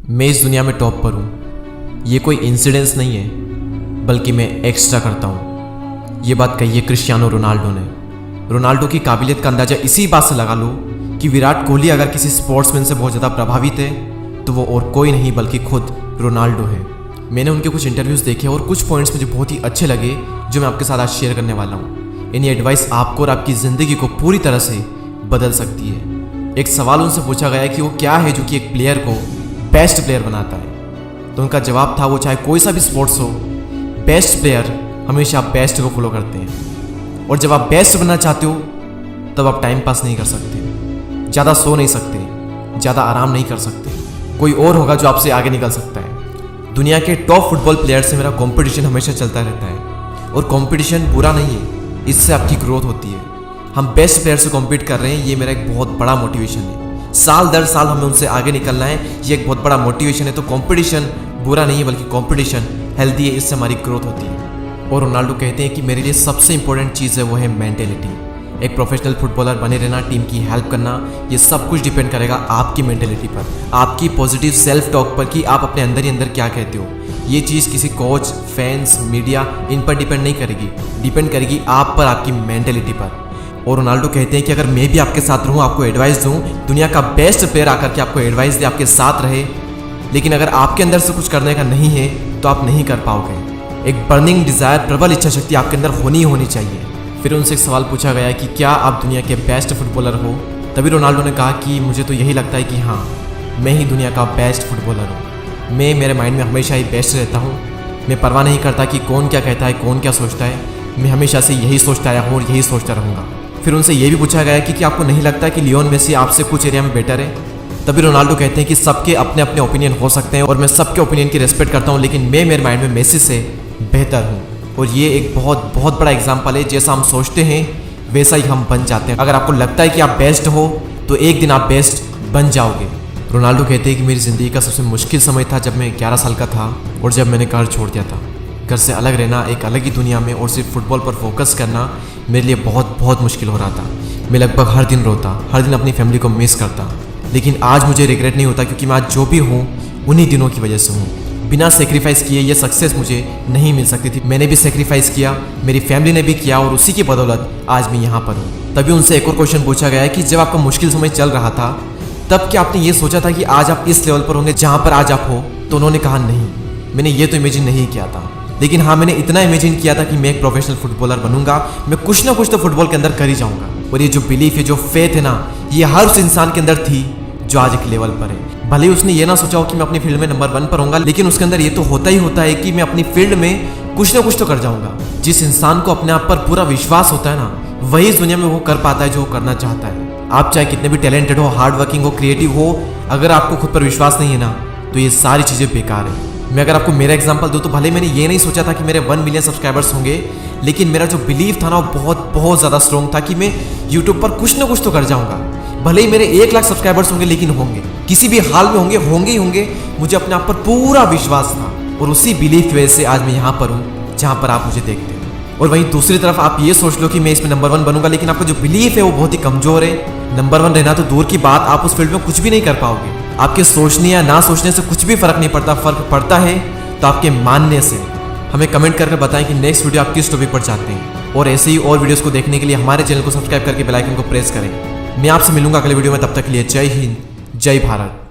मैं इस दुनिया में टॉप पर हूँ, ये कोई इंसिडेंस नहीं है, बल्कि मैं एक्स्ट्रा करता हूँ। ये बात कही है क्रिस्टियानो रोनाल्डो ने। रोनाल्डो की काबिलियत का अंदाज़ा इसी बात से लगा लो कि विराट कोहली अगर किसी स्पोर्ट्समैन से बहुत ज़्यादा प्रभावित है तो वो और कोई नहीं बल्कि खुद रोनाल्डो है। मैंने उनके कुछ इंटरव्यूज़ देखे और कुछ पॉइंट्स मुझे बहुत ही अच्छे लगे जो मैं आपके साथ आज शेयर करने वाला हूँ। इन्हीं एडवाइस आपको और आपकी ज़िंदगी को पूरी तरह से बदल सकती है। एक सवाल उनसे पूछा गया कि वो क्या है जो कि एक प्लेयर को बेस्ट प्लेयर बनाता है, तो उनका जवाब था वो चाहे कोई सा भी स्पोर्ट्स हो, बेस्ट प्लेयर हमेशा बेस्ट को फॉलो करते हैं। और जब आप बेस्ट बनना चाहते हो तब आप टाइम पास नहीं कर सकते, ज़्यादा सो नहीं सकते, ज़्यादा आराम नहीं कर सकते। कोई और होगा जो आपसे आगे निकल सकता है। दुनिया के टॉप फुटबॉल प्लेयर से मेरा कंपटीशन हमेशा चलता रहता है और कंपटीशन बुरा नहीं है, इससे आपकी ग्रोथ होती है। हम बेस्ट प्लेयर से कॉम्पीट कर रहे हैं, ये मेरा एक बहुत बड़ा मोटिवेशन है। साल दर साल हमें उनसे आगे निकलना है, ये एक बहुत बड़ा मोटिवेशन है। तो कंपटीशन बुरा नहीं है बल्कि कंपटीशन हेल्दी है, इससे हमारी ग्रोथ होती है। और रोनाल्डो कहते हैं कि मेरे लिए सबसे इंपॉर्टेंट चीज़ है वो है मेंटेलिटी। एक प्रोफेशनल फुटबॉलर बने रहना, टीम की हेल्प करना, ये सब कुछ डिपेंड करेगा आपकी मेंटेलिटी पर, आपकी पॉजिटिव सेल्फ टॉक पर कि आप अपने अंदर ही अंदर क्या कहते हो। ये चीज़ किसी कोच, फैंस, मीडिया इन पर डिपेंड नहीं करेगी, डिपेंड करेगी आप पर, आपकी मेंटेलिटी पर। और रोनाल्डो कहते हैं कि अगर मैं भी आपके साथ रहूँ, आपको एडवाइस दूँ, दुनिया का बेस्ट प्लेयर आकर के आपको एडवाइस दे, आपके साथ रहे, लेकिन अगर आपके अंदर से कुछ करने का नहीं है तो आप नहीं कर पाओगे। एक बर्निंग डिज़ायर, प्रबल इच्छा शक्ति आपके अंदर होनी चाहिए। फिर उनसे एक सवाल पूछा गया कि क्या आप दुनिया के बेस्ट फुटबॉलर हो? तभी रोनाल्डो ने कहा कि मुझे तो यही लगता है कि हाँ, मैं ही दुनिया का बेस्ट फुटबॉलर हूँ। मैं मेरे माइंड में हमेशा ही बेस्ट रहता हूँ। मैं परवाह नहीं करता कि कौन क्या कहता है, कौन क्या सोचता है। मैं हमेशा से यही सोचता आया हूँ और यही सोचता रहूँगा। फिर उनसे ये भी पूछा गया कि क्या आपको नहीं लगता कि लियोन मेसी आपसे कुछ एरिया में बेटर है? तभी रोनाल्डो कहते हैं कि सबके अपने अपने ओपिनियन हो सकते हैं और मैं सबके ओपिनियन की रिस्पेक्ट करता हूँ, लेकिन मैं मेरे माइंड में मेसी से बेहतर हूँ। और ये एक बहुत बड़ा एग्जाम्पल है, जैसा हम सोचते हैं वैसा ही हम बन जाते हैं। अगर आपको लगता है कि आप बेस्ट हो तो एक दिन आप बेस्ट बन जाओगे। रोनाल्डो कहते हैं कि मेरी ज़िंदगी का सबसे मुश्किल समय था जब मैं 11 साल का था और जब मैंने घर छोड़ दिया था। घर से अलग रहना, एक अलग ही दुनिया में और सिर्फ फुटबॉल पर फोकस करना मेरे लिए बहुत मुश्किल हो रहा था। मैं लगभग हर दिन रोता, हर दिन अपनी फैमिली को मिस करता, लेकिन आज मुझे रिग्रेट नहीं होता क्योंकि मैं आज जो भी हूँ उन्हीं दिनों की वजह से हूँ। बिना सेक्रीफाइस किए ये सक्सेस मुझे नहीं मिल सकती थी। मैंने भी सेक्रीफाइस किया, मेरी फैमिली ने भी किया और उसी की बदौलत आज मैं यहाँ पर हूँ। तभी उनसे एक और क्वेश्चन पूछा गया है कि जब आपका मुश्किल समय चल रहा था तब क्या आपने ये सोचा था कि आज आप इस लेवल पर होंगे जहाँ पर आज आप हो? तो उन्होंने कहा नहीं, मैंने ये तो इमेजिन नहीं किया था, लेकिन हाँ, मैंने इतना इमेजिन किया था कि मैं एक प्रोफेशनल फुटबॉलर बनूंगा, मैं कुछ ना कुछ तो फुटबॉल के अंदर कर ही जाऊंगा। और ये जो बिलीफ है, जो फेथ है ना, ये हर उस इंसान के अंदर थी जो आज एक लेवल पर है। भले ही उसने ये ना सोचा हो कि मैं अपनी फील्ड में नंबर 1 पर होऊंगा, लेकिन उसके अंदर ये तो होता ही होता है कि मैं अपनी फील्ड में कुछ ना कुछ तो कर जाऊंगा। जिस इंसान को अपने आप पर पूरा विश्वास होता है ना, वही इस दुनिया में वो कर पाता है जो वो करना चाहता है। आप चाहे कितने भी टैलेंटेड हो, हार्ड वर्किंग हो, क्रिएटिव हो, अगर आपको खुद पर विश्वास नहीं है ना तो ये सारी चीज़ें बेकार है। मैं अगर आपको मेरा एग्जांपल दूं तो भले मैंने ये नहीं सोचा था कि मेरे 1 मिलियन सब्सक्राइबर्स होंगे, लेकिन मेरा जो बिलीव था ना वो बहुत ज़्यादा स्ट्रॉन्ग था कि मैं यूट्यूब पर कुछ ना कुछ तो कर जाऊंगा। भले ही मेरे 1 लाख सब्सक्राइबर्स होंगे, लेकिन होंगे, किसी भी हाल में होंगे ही होंगे। मुझे अपने आप पर पूरा विश्वास था और उसी बिलीफ की वजह से आज मैं यहाँ पर हूँ जहाँ पर आप मुझे देखते हैं। और वहीं दूसरी तरफ आप ये सोच लो कि मैं इसमें नंबर 1 बनूंगा, लेकिन आपका जो बिलीफ है वो बहुत ही कमजोर है। नंबर 1 रहना तो दूर की बात, आप उस फील्ड में कुछ भी नहीं कर पाओगे। आपके सोचने या ना सोचने से कुछ भी फर्क नहीं पड़ता। फर्क पड़ता है तो आपके मानने से। हमें कमेंट करके बताएं कि नेक्स्ट वीडियो आप किस टॉपिक पर चाहते हैं, और ऐसे ही और वीडियोस को देखने के लिए हमारे चैनल को सब्सक्राइब करके बेल आइकन को प्रेस करें। मैं आपसे मिलूंगा अगले वीडियो में, तब तक के लिए जय हिंद, जय भारत।